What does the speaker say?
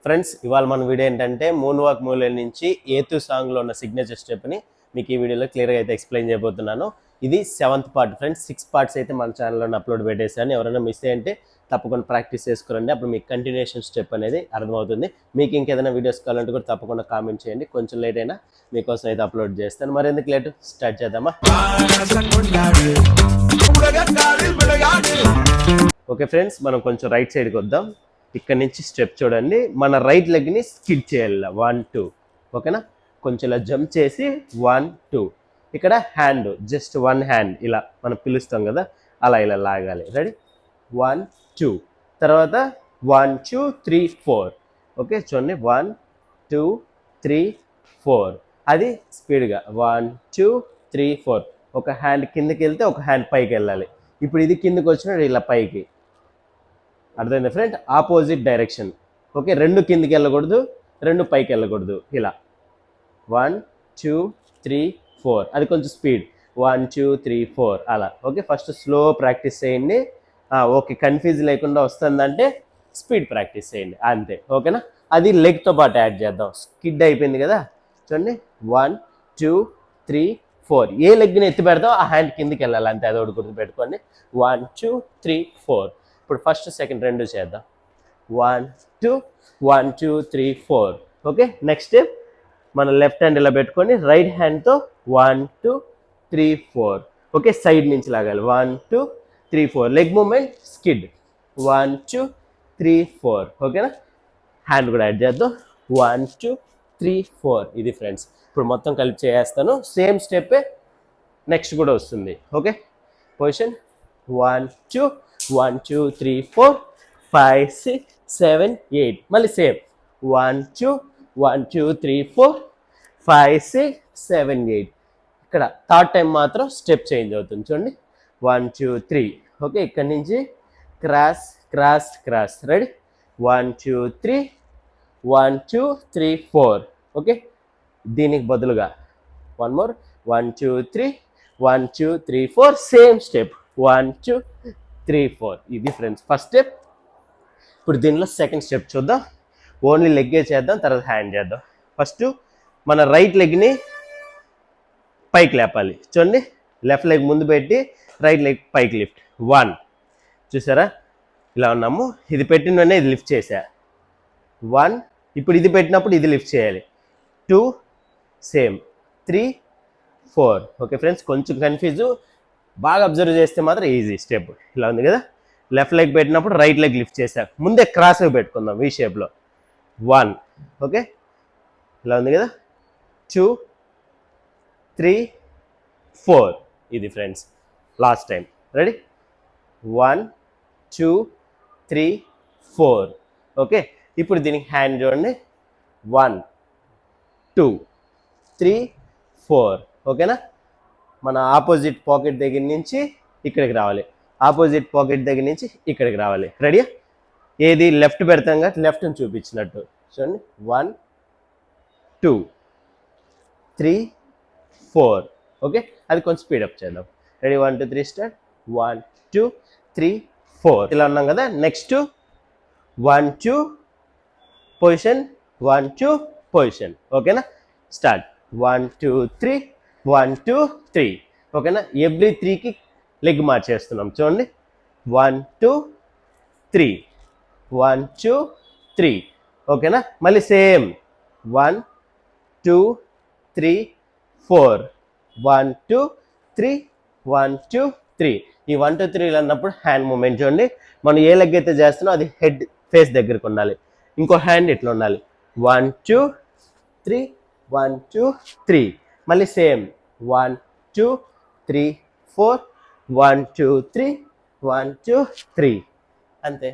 Friends ఇవాళ మన video ఏంటంటే మూన్ వాక్ మూలే నుంచి ఏతు సాంగ్లో ఉన్న సిగ్నేచర్ స్టెప్ని మీకు ఈ వీడియోలో క్లియర్గా అయితే ఎక్స్ప్లెయిన్ చేయబోతున్నాను. ఇది 7th పార్ట్ ఫ్రెండ్స్. 6 పార్ట్స్ అయితే మన ఛానల్లో అప్లోడ్ పెట్టేసాను. ఎవరైనా మిస్ అయ్యంటే తప్పకుండా ప్రాక్టీస్ చేసుకోరండి. అప్పుడు మీకు కంటిన్యూషన్ స్టెప్ అనేది అర్థమవుతుంది. మీకు ఇంకేదైనా వీడియోస్ కావాలంటే కూడా తప్పకుండా కామెంట్ చేయండి. కొంచెం లేట్ అయినా మీకోసం అయితే అప్లోడ్ చేస్తాను. మరి ఎందుకు లేట్, స్టార్ట్ చేద్దామా? ఓకే ఫ్రెండ్స్, మనం కొంచెం రైట్ సైడ్కి వద్దాం. ఇక్కడ నుంచి స్టెప్ చూడండి. మన రైట్ లెగ్ని స్కిడ్ చేయాలి 1 2. ఓకేనా? కొంచెం ఇలా జంప్ చేసి 1 2. ఇక్కడ హ్యాండ్ జస్ట్ 1 హ్యాండ్ ఇలా మనం పిలుస్తాం కదా, అలా ఇలా లాగాలి. రెడీ? 1 2. తర్వాత 1 2 3 4. ఓకే చూడండి, 1 2 3 4. అది స్పీడ్గా 1 2 3 4. ఒక హ్యాండ్ కిందకి వెళ్తే ఒక హ్యాండ్ పైకి వెళ్ళాలి. ఇప్పుడు ఇది కిందకి వచ్చినప్పుడు ఇలా పైకి. అర్థమైంది ఫ్రెండ్? Opposite direction. ఓకే, 2 కిందికి వెళ్ళకూడదు, 2 పైకి వెళ్ళకూడదు. ఇలా 1 2 3 4. అది కొంచెం స్పీడ్ 1 2 3 4 అలా. ఓకే, ఫస్ట్ స్లో ప్రాక్టీస్ చేయండి. ఓకే, కన్ఫ్యూజ్ లేకుండా వస్తుందంటే స్పీడ్ ప్రాక్టీస్ చేయండి అంతే. ఓకేనా? అది లెగ్తో పాటు యాడ్ చేద్దాం. స్కిడ్ అయిపోయింది కదా, చూడండి 1 2 3 4. ఏ లెగ్ని ఎత్తి పెడతాం ఆ హ్యాండ్ కిందికి వెళ్ళాలి అంతే. అది ఒకటి గుర్తుపెట్టుకోండి. 1 2 3 4. ఇప్పుడు ఫస్ట్ సెకండ్ 2 చేద్దాం. 1 2 1 2 3 4. ఓకే, నెక్స్ట్ మన లెఫ్ట్ హ్యాండ్ ఇలా పెట్టుకొని రైట్ హ్యాండ్తో 1 2 3 4. ఓకే, సైడ్ నుంచి లాగాలి. 1 2 3 4. Leg moment skid 1 2 3 4. ఓకేనా? హ్యాండ్ కూడా యాడ్ చేద్దాం. 1 2 3 4. ఇది ఫ్రెండ్స్. ఇప్పుడు మొత్తం కలిపి చేస్తాను. సేమ్ స్టెప్ నెక్స్ట్ కూడా వస్తుంది. Okay, position 1 2 1 2 3 4 5 6 7 8. మళ్ళీ సేమ్ 1 2 1 2 3 4 5 6 7 8. ఇక్కడ థర్డ్ టైం మాత్రం స్టెప్ చేంజ్ అవుతుంది. చూడండి 1 2 3. ఓకే, ఇక్కడ నుంచి cross cross cross. Ready? 1 2 3 1 2 3 4. Okay, దీనికి బదులుగా వన్ మోర్ 1 2 3 1 2 3 4. Same step 1 2 3 4. ఇది ఫ్రెండ్స్ ఫస్ట్ స్టెప్. ఇప్పుడు దీనిలో సెకండ్ స్టెప్ చూద్దాం. ఓన్లీ లెగ్గే చేద్దాం, తర్వాత హ్యాండ్ చేద్దాం. ఫస్ట్ మన రైట్ లెగ్ని పైకి లేపాలి. చూడండి, లెఫ్ట్ లెగ్ ముందు పెట్టి రైట్ లెగ్ పైకి లిఫ్ట్. 1. చూసారా, ఇలా ఉన్నాము. ఇది పెట్టిన వెంటనే ఇది లిఫ్ట్ చేసా. 1. ఇప్పుడు ఇది పెట్టినప్పుడు ఇది లిఫ్ట్ చేయాలి. 2. సేమ్. 3 4. ఓకే ఫ్రెండ్స్, కొంచెం కన్ఫ్యూజు. బాగా అబ్జర్వ్ చేస్తే మాత్రం ఈజీ స్టెప్. ఇలా ఉంది కదా, లెఫ్ట్ లెగ్ పెట్టినప్పుడు రైట్ లెగ్ లిఫ్ట్ చేసా. ముందే క్రాస్ పెట్టుకుందాం వీ షేప్లో. 1. ఓకే, ఇలా ఉంది కదా. 2 3 4. ఇది friends last time. Ready? 1 2 3 4. Okay, ఇప్పుడు దీనికి హ్యాండ్ చూడండి. 1 2 3 4. ఓకేనా? మన ఆపోజిట్ పాకెట్ దగ్గర నుంచి ఇక్కడికి రావాలి, ఆపోజిట్ పాకెట్ దగ్గర నుంచి ఇక్కడికి రావాలి. రెడీయా? ఏది లెఫ్ట్ పెడతాం కదా, లెఫ్ట్ని చూపించినట్టు. చూడండి 1 2 3 4. ఓకే, అది కొంచెం స్పీడప్ చేద్దాం. రెడీ? 1 2 3 స్టార్ట్. 1 2 3 4. ఇలా ఉన్నాం కదా. Next 1 2 position, 1 2 position. ఓకేనా? స్టార్ట్. 1 2 3 1 2 3. ఓకేనా? ఎవ్రీ 3కి లెగ్ మార్చేస్తున్నాం. చూడండి 1 2 3 1 2 3. ఓకేనా? మళ్ళీ సేమ్ 1 2 3 4 1 2 3 1 2 3. ఈ 1 2 3 అన్నప్పుడు హ్యాండ్ మూమెంట్ చూడండి. మనం ఏ లెగ్ అయితే చేస్తున్నామో అది హెడ్ ఫేస్ దగ్గరకు ఉండాలి. ఇంకో హ్యాండ్ ఇట్లా ఉండాలి. 1 2 3 1 2 3. మళ్ళీ సేమ్ 1 2 3 4 1 2 3 1 2 3. అంతే.